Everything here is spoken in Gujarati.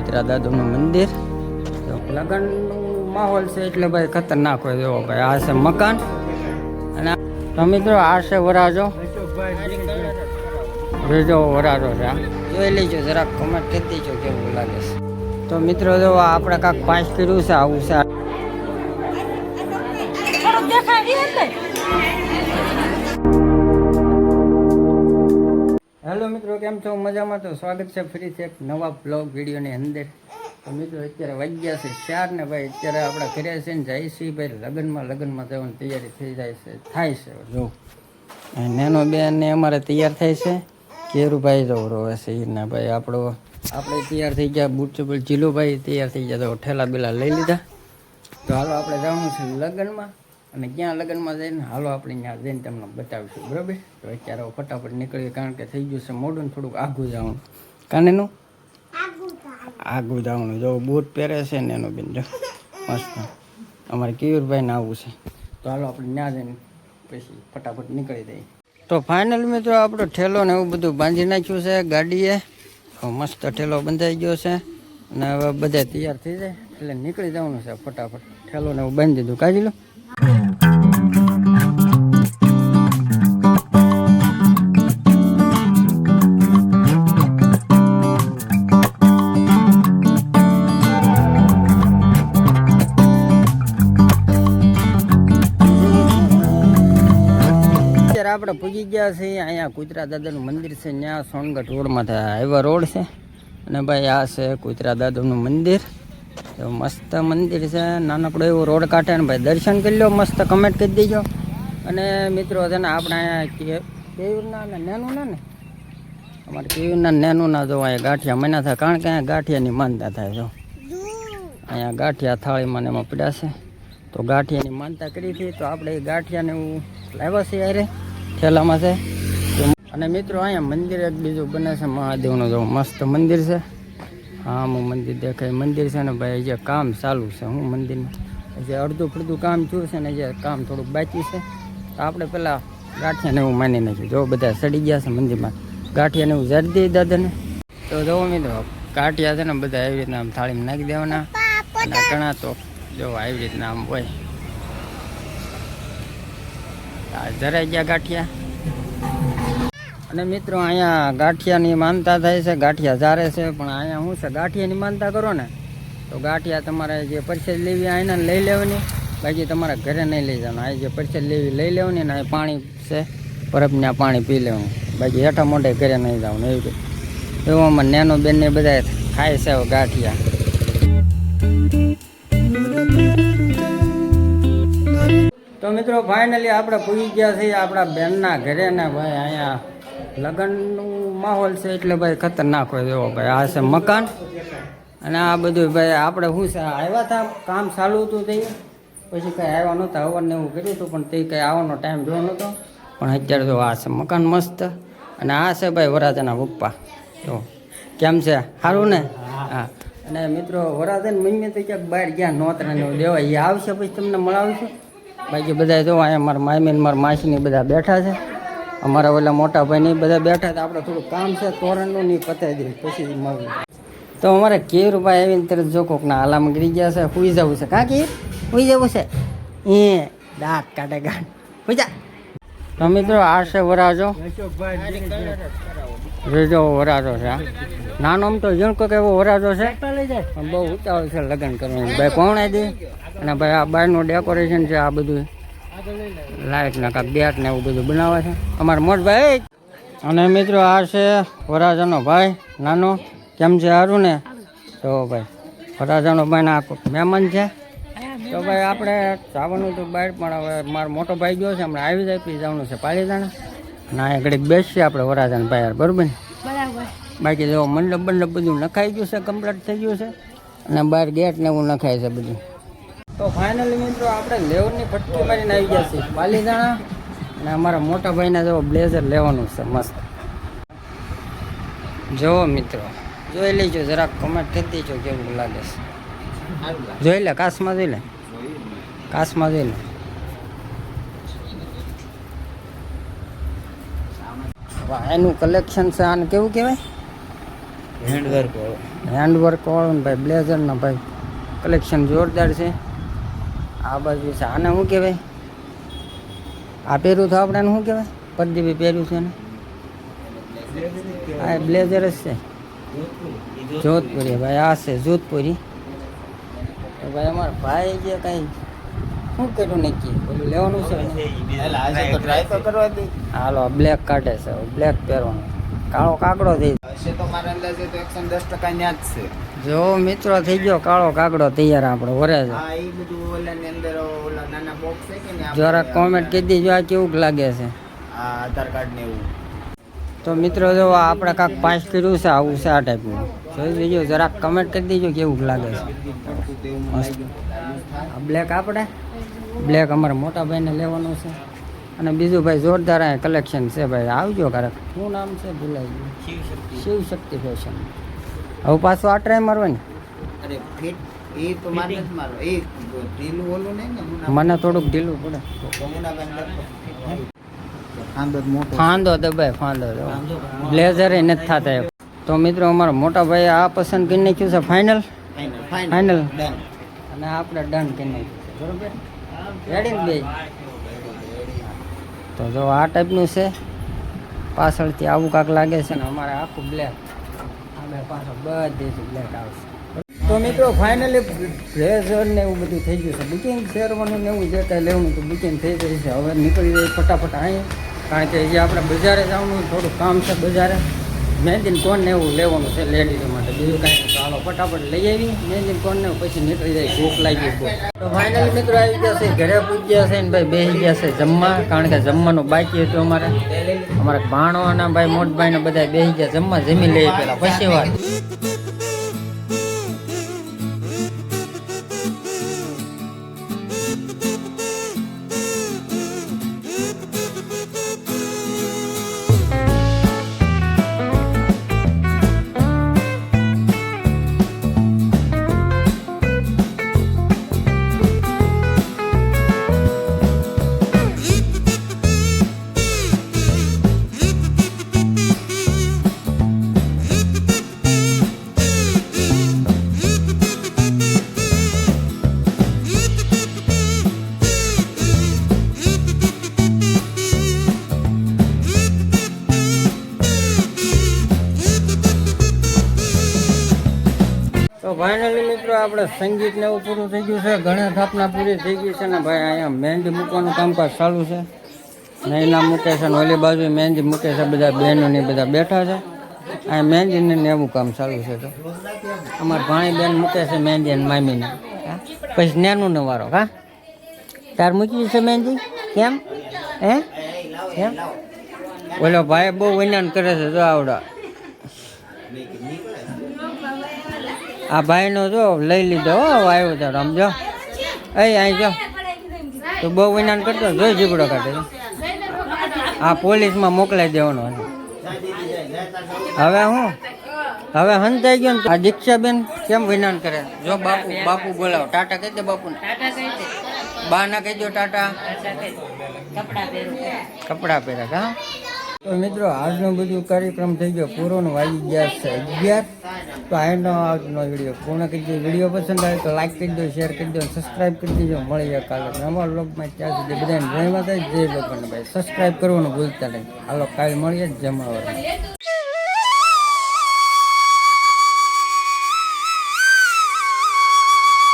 કુતરા દાદુનું મંદિર. લગ્નનું માહોલ છે એટલે ભાઈ ખતરનાક હોય. જો ભાઈ આ છે મકાન અને તો મિત્રો આ છે વરાજો. બીજો વરાજો છે. જોઈ લેજો જરાક કમેન્ટ કરી દેજો કેવું લાગે છે. તો મિત્રો જો આપણે કાંક પાંચ કર્યું છે આવું છે. હેલો મિત્રો, કેમ છો? મજામાં? તો સ્વાગત છે ફરીથી એક નવા બ્લોગ વિડીયોની અંદર. તો મિત્રો અત્યારે વાગ્યા છે 4 ને ભાઈ અત્યારે આપણે ઘરે છે ને જાય છીએ ભાઈ લગ્નમાં જવાની તૈયારી થઈ જાય છે થાય છે. જો નેનો બેન ને અમારે તૈયાર થાય છે. કેરુભાઈ જો રોવે છે ને ભાઈ આપણે તૈયાર થઈ ગયા. બૂટ ચપ્પલ જીલુભાઈ તૈયાર થઈ ગયા. તો ઠેલા બેલા લઈ લીધા. તો હાલો આપણે જવાનું છે લગ્નમાં. અને ક્યાં લગ્નમાં જઈને હાલો આપણે ત્યાં જઈને તમને બતાવીશું, બરાબર? તો અત્યારે ફટાફટ નીકળીએ કારણ કે થઈ ગયું છે મોડું ને થોડુંક આઘું જવાનું. કાનેનું આઘું જવાનું. જો બૂટ પહેરે છે ને એનો બેન જો મસ્ત. અમારે કેયુરભાઈને આવવું છે. તો હાલો આપણે ત્યાં જઈને પછી ફટાફટ નીકળી દઈએ. તો ફાઇનલ મિત્રો આપણો ઠેલો ને એવું બધું બાંધી નાખ્યું છે ગાડીએ. મસ્ત ઠેલો બંધાઈ ગયો છે અને હવે બધા તૈયાર થઈ જાય એટલે નીકળી જવાનું છે ફટાફટ. ઠેલો ને એવું બાંધી દીધું. કાઢી લો. આપણે પૂજી ગયા છીએ અહીંયા કુતરા દાદાનું મંદિર છે. ત્યાં સોનગઢ રોડમાં હાઈવા રોડ છે અને ભાઈ આ છે કુતરા દાદાનું મંદિર. તો મસ્ત મંદિર છે. નાનકડો એવો રોડ કાંઠે ને ભાઈ દર્શન કરી લો. મસ્ત કમેન્ટ કરી દેજો. અને મિત્રો છે ને આપણે અહીંયા કેયુરના ને નેનું ના ને અમારે કેયુરના નેનું ના જો અહીંયા ગાંઠિયા મહિના થાય કારણ કે અહીંયા ગાંઠિયાની માનતા થાય. જો અહીંયા ગાંઠિયા થાળીમાં ને એમાં પડ્યા છે. તો ગાંઠિયાની માનતા કરી હતી તો આપણે એ ગાંઠિયાને એવું લાવ્યા છે યારે ઠેલામાં છે. અને મિત્રો અહીંયા મંદિર એક બીજું બને છે મહાદેવનું. જો મસ્ત મંદિર છે. હા હું મંદિર દેખાય મંદિર છે ને ભાઈ જે કામ ચાલુ છે. હું મંદિરનું જે અડધું ફડધું કામ થયું છે ને જે કામ થોડુંક બાકી છે. તો આપણે પેલા ગાંઠિયાને એવું માની નાખ્યું. જો બધા સડી ગયા છે મંદિરમાં. ગાંઠિયાને એવું ઝાડી દઈએ દાદાને. તો જો મિત્રો ગાંઠિયા છે ને બધા આવી રીતના આમ થાળીમાં નાખી દેવાના. અને ઘણા તો જો આવી રીતના આમ હોય જરાઈ ગયા ગાંઠિયા. અને મિત્રો અહીંયા ગાંઠિયાની માનતા થાય છે. ગાંઠિયા જારે છે પણ અહીંયા શું છે ગાંઠિયાની માનતા કરો ને તો ગાંઠિયા તમારે જે પરસેજ લેવી અહીંને લઈ લેવાની. બાકી તમારા ઘરે નહીં લઈ જવાનું. અહીં જે પરસેજ લેવી લઈ લેવાની ને અહીં પાણી છે પરબના પાણી પી લેવાનું. બાકી હેઠા મોઢે ઘરે નહીં જવાનું. એવી રીતે એવામાં નેનો બેનને બધા ખાય છે ગાંઠિયા. તો મિત્રો ફાઇનલી આપણે પૂરી ગયા છીએ આપણા બેનના ઘરે ને ભાઈ અહીંયા લગ્નનું માહોલ છે એટલે ભાઈ ખતરનાક હોય. એવો ભાઈ આ છે મકાન અને આ બધું ભાઈ આપણે શું છે આવ્યા હતા કામ ચાલુ હતું તે પછી કંઈ આવ્યા નહોતા. હવરને એવું કર્યું હતું પણ તે કંઈ આવવાનો ટાઈમ જોયો નહોતો. પણ અત્યારે તો આ છે મકાન મસ્ત. અને આ છે ભાઈ વરાજાના પપ્પા. તો કેમ છે? સારું ને? હા. અને મિત્રો વરાજાની મમ્મી તો ક્યાંક બહાર ગયા નોતરાને દેવા એ આવશે પછી તમને મળાવીશું. બાકી બધા જો અહીંયા મારા મામી ને મારા માસીની બધા બેઠા છે. અમારા ઓલા મોટા ભાઈ બધા બેઠા હતા. આપણે થોડું કામ છે તોરણનું નહીં પતાવી દઈએ પછી મળવું. તો અમારે કેરુભાઈ આવીને તરત જો કોકના હાલામાં ગરી ગયા છે. સુઈ જવું છે. કાં કે સુઈ જવું છે એ દાંત કાઢે ગાંઠ પૂજા. તો મિત્રો આ છે વરાજો. રેજો વરાજો છે. નાનો આમ તો જણ કોઈક એવો વરાજો છે પણ બહુ ઉતાવળ છે લગ્ન કરવાનું. ભાઈ પહોંચાડી દે. અને ભાઈ આ બહારનું ડેકોરેશન છે. આ બધું લાઇટ ને કાંક બેટ ને એવું બધું બનાવે છે અમારા મોટભાઈ. અને મિત્રો આ છે વરાજાનો ભાઈ નાનો. કેમ છે? સારું ને? તો ભાઈ વરાજાનો ભાઈ ના મહેમાન છે. તો ભાઈ આપણે જવાનું તો બહાર પણ હવે મારો મોટો ભાઈ ગયો છે. હમણાં આવી જાય પછી જવાનું છે પાલીતાણા. ના એ ઘડીક બેસશે આપણે વરાજાના ભાઈ. બરાબર ને? બાકી જો મંડપ બધું નખાઈ ગયું છે. કમ્પ્લીટ થઈ ગયું છે. અને બહાર ગેટ ને એવું નખાય છે બધું. તો ફાઇનલી મિત્રો આપણે લેવરની ફટકી મારીને આવી ગયા છીએ પાલીતાણા. અને અમારા મોટા ભાઈને જો બ્લેઝર લેવાનું છે મસ્ત. જો મિત્રો જોઈ લેજો જરાક કમેન્ટ કરી દેજો કેવું લાગે છે. જોઈ લે કાશમાં જોઈ લે. કાશમાં જોઈ લે. એનું કલેક્શન છે. આને કેવું કહેવાય? હેન્ડવર્ક હેન્ડવર્ક વાળું ને ભાઈ બ્લેઝરના ભાઈ કલેક્શન જોરદાર છે. આ બાજુ છે આને શું કહેવાય? આ પહેર્યું તો આપણે શું કહેવાય? પરદીપી પહેર્યું છે ને આ બ્લેઝર જ છે. જોધપુરી ભાઈ આ છે જોધપુરી. તો ભાઈ અમારા ભાઈ જે કાંઈ શું કર્યું નક્કી પેલું લેવાનું છે ટ્રાય તો કરવા દે. હાલો બ્લેક કાઢે છે બ્લેક પહેરવાનો કાળો કાગડો થઈ હશે તો મારા અંદાજે તો 110% ન્યા જ છે. જો મિત્રો થઈ ગયો કાળો કાગડો તૈયાર આપણો વરે છે. હા એ બધું ઓલાની અંદર ઓલા નાના બોક્સ છે કે ને જરા કોમેન્ટ કરી દીજો આ કેવું લાગે છે. આ આધાર કાર્ડ ને એવું. તો મિત્રો જો આપણે કાંક પાસ કર્યું છે આવું છે આ ટાઈપનું જોઈ લેજો જરાક કમેન્ટ કરી દેજો કેવું લાગે છે. આ બ્લેક આપણે બ્લેક અમારા મોટા ભાઈને લેવાનું છે. અને બીજું ભાઈ જોરદાર આ કલેક્શન છે ભાઈ આવજો ક્યારેક. શું નામ છે ભૂલાઈ ગયું? શિવ શક્તિ ફેશન. હવે પાછું આ ટ્રાય મારવા ને અરે ફિટ એ તો મારે જ મારો એ ઢીલું ઓલું નહીં ને મને થોડુંક ઢીલું પડે. ફાંદો દબાય ફાંદો બ્લેઝર એ નથી થતા. તો મિત્રો અમારા મોટા ભાઈ આ પસંદ કરી નાખ્યું છે ફાઇનલ ફાઇનલ અને આપણે ડન કરી નાખ્યું છે બરોબર રેડી ને બે. તો જો આ ટાઈપનું છે પાછળથી આવું કાંક લાગે છે ને અમારે આખું બ્લેક અમે પાછળ બધીથી બ્લેક આવશે. તો મિત્રો ફાઇનલી બ્લેઝર ને એવું બધું થઈ ગયું છે. બુકિંગ શેરવાનું ને એવું જે કાંઈ લેવાનું તો બુકિંગ થઈ જાય છે. હવે નીકળી જાય ફટાફટ અહીં કારણ કે જે આપણે બજારે જવાનું થોડું કામ છે બજારે મહેંદીન કોન ને એવું લેવાનું છે લેડીઝ માટે બીજું કાંઈ નહીં. ચાલો ફટાફટ લઈ આવી મહેંદીન કોન ને પછી નીકળી જાય ભૂખ લાગી બહુ. તો ફાઇનલી મિત્રો આવી ગયા છે ઘરે પૂજ્યા છે ને ભાઈ બેસી ગયા છે જમવા કારણ કે જમવાનું બાકી હતું અમારે ભાણો અને ભાઈ મોટભાઈ ને બધા બેસી ગયા જમવા જમી લઈએ પેલા પછી વાત. તો ફાઇનલી મિત્રો આપણે સંગીત ને એવું પૂરું થઈ ગયું છે. ગણેશ સ્થાપના પૂરી થઈ ગઈ છે ને ભાઈ અહીંયા મહેંદી મૂકવાનું કામકાજ ચાલુ છે. નૈના મૂકે છે ને ઓલી બાજુ મહેંદી મૂકે છે. બધા બહેનો ને બધા બેઠા છે. અહીંયા મહેંદી ને એવું કામ ચાલુ છે. તો અમારા ભાણી બેન મૂકે છે મહેંદી અને મામીને પછી નેનું ને વારો હા તાર મૂકી છે મહેંદી કેમ હે કેમ ઓલો ભાઈ બહુ વૈનાન કરે છે જો આવડા આ ભાઈનો જો લઈ લીધો હો આવ્યો તારો આમ જો અહીં જો તો બહુ વિનાન કરતો જોઈ ઝીગડો કાઢે આ પોલીસમાં મોકલાઈ દેવાનો હવે હું હવે હંતાઈ ગયો ને આ દીક્ષાબેન કેમ વિનાન કરે જો બાપુ બાપુ બોલાવો ટાટા કહી દે બાપુને બા ના કહી દો ટાટા કપડા પહેર્યા હા. તો મિત્રો આજનો બધું કાર્યક્રમ થઈ ગયો પૂરો ને વાગી ગયા છે 11. તો આજનો વિડીયો પૂર્ણ કરી દો. વિડીયો પસંદ આવે તો લાઈક કરી દો શેર કરી દો સબસ્ક્રાઈબ કરી દેજો. મળીએ કાલે નવા વ્લોગમાં. ત્યાં સુધી બધાને જય માતા જય ભગવાન ભાઈ સબસ્ક્રાઈબ કરવાનું ભૂલતા નહીં. હાલો કાલે મળીએ જમાવવાનું.